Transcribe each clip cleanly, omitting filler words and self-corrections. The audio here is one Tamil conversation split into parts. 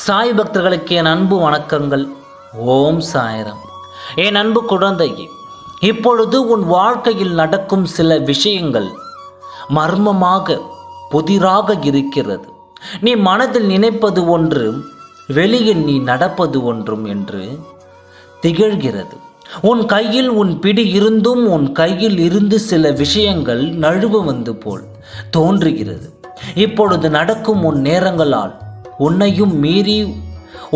சாய் பக்தர்களுக்கு என் அன்பு வணக்கங்கள். ஓம் சாய்ராம். என் அன்பு குழந்தையே, இப்பொழுது உன் வாழ்க்கையில் நடக்கும் சில விஷயங்கள் மர்மமாக புதிராக இருக்கிறது. நீ மனதில் நினைப்பது ஒன்று, வெளியில் நீ நடப்பது ஒன்றும் என்று திகழ்கிறது. உன் கையில் உன் பிடி இருந்தும் உன் கையில் இருந்து சில விஷயங்கள் நழுவுவது போல் தோன்றுகிறது. இப்பொழுது நடக்கும் உன் நேரங்களால் உன்னையும் மீறி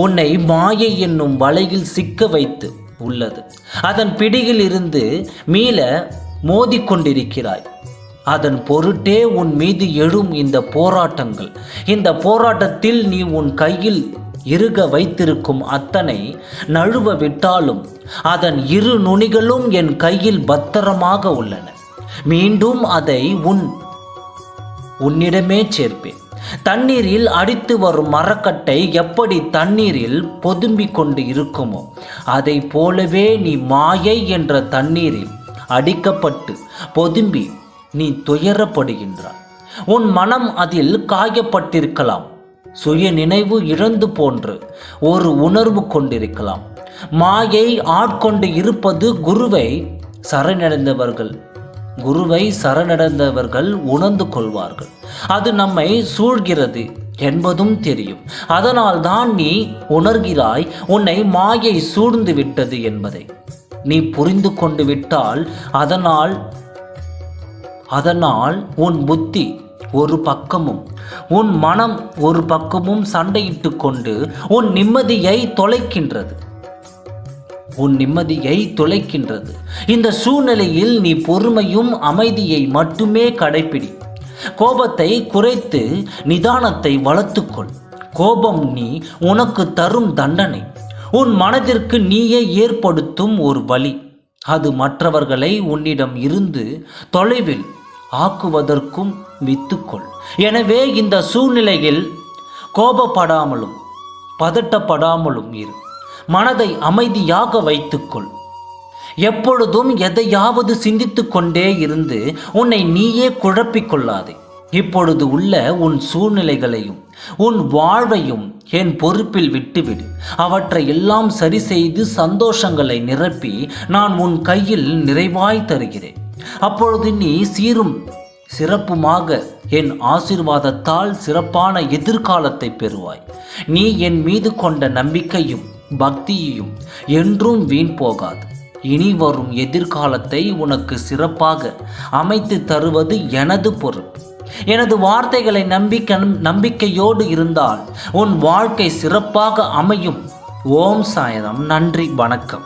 உன்னை மாயை என்னும் வலையில் சிக்க வைத்து உள்ளது. அதன் பிடியில் இருந்து மீள மோதிக்கொண்டிருக்கிறாய். அதன் பொருட்டே உன் மீது எழும் இந்த போராட்டங்கள். இந்த போராட்டத்தில் நீ உன் கையில் இறுக வைத்திருக்கும் அத்தனை நழுவ விட்டாலும் அதன் இரு நுனிகளும் என் கையில் பத்திரமாக உள்ளன. மீண்டும் அதை உன்னிடமே சேர்ப்பேன். தண்ணீரில் அடித்து வரும் மரக்கட்டை எப்படி தண்ணீரில் பொதும்பிக் கொண்டு இருக்குமோ அதை போலவே நீ மாயை என்ற தண்ணீரில் அடிக்கப்பட்டு பொதும்பி நீ துயரப்படுகின்றாய். உன் மனம் அதில் காயப்பட்டிருக்கலாம். சுய நினைவு இழந்து போன்று ஒரு உணர்வு கொண்டிருக்கலாம். மாயை ஆட்கொண்டு இருப்பது குருவை சரணடைந்தவர்கள் உணர்ந்து கொள்வார்கள். அது நம்மை சூழ்கிறது என்பதும் தெரியும். அதனால் தான் நீ உணர்கிறாய் உன்னை மாயை சூழ்ந்து விட்டது என்பதை. நீ புரிந்து கொண்டு விட்டால் அதனால் உன் புத்தி ஒரு பக்கமும் உன் மனம் ஒரு பக்கமும் சண்டையிட்டு கொண்டு உன் நிம்மதியை தொலைக்கின்றது. இந்த சூழ்நிலையில் நீ பொறுமையும் அமைதியை மட்டுமே கடைப்பிடி. கோபத்தை குறைத்து நிதானத்தை வளர்த்துக்கொள். கோபம் நீ உனக்கு தரும் தண்டனை, உன் மனதிற்கு நீயே ஏற்படுத்தும் ஒரு வழி. அது மற்றவர்களை உன்னிடம் இருந்து தொலைவில் ஆக்குவதற்கும் வித்துக்கொள். எனவே இந்த சூழ்நிலையில் கோபப்படாமலும் பதட்டப்படாமலும் இரு. மனதை அமைதியாக வைத்துக்கொள். எப்பொழுதும் எதையாவது சிந்தித்து கொண்டே இருந்து உன்னை நீயே குழப்பிக்கொள்ளாதே. இப்பொழுது உள்ள உன் சூழ்நிலைகளையும் உன் வாழ்வையும் என் பொறுப்பில் விட்டுவிடு. அவற்றை எல்லாம் சரி செய்து சந்தோஷங்களை நிரப்பி நான் உன் கையில் நிறைவாய் தருகிறேன். அப்பொழுது நீ சீரும் சிறப்புமாக என் ஆசீர்வாதத்தால் சிறப்பான எதிர்காலத்தை பெறுவாய். நீ என் மீது கொண்ட நம்பிக்கையும் பக்தியையும் என்றும் வீண் போகாது. இனி வரும் எதிர்காலத்தை உனக்கு சிறப்பாக அமைத்து தருவது எனது பொறுப்பு. எனது வார்த்தைகளை நம்பிக்கையோடு இருந்தால் உன் வாழ்க்கை சிறப்பாக அமையும். ஓம் சாய்ராம். நன்றி, வணக்கம்.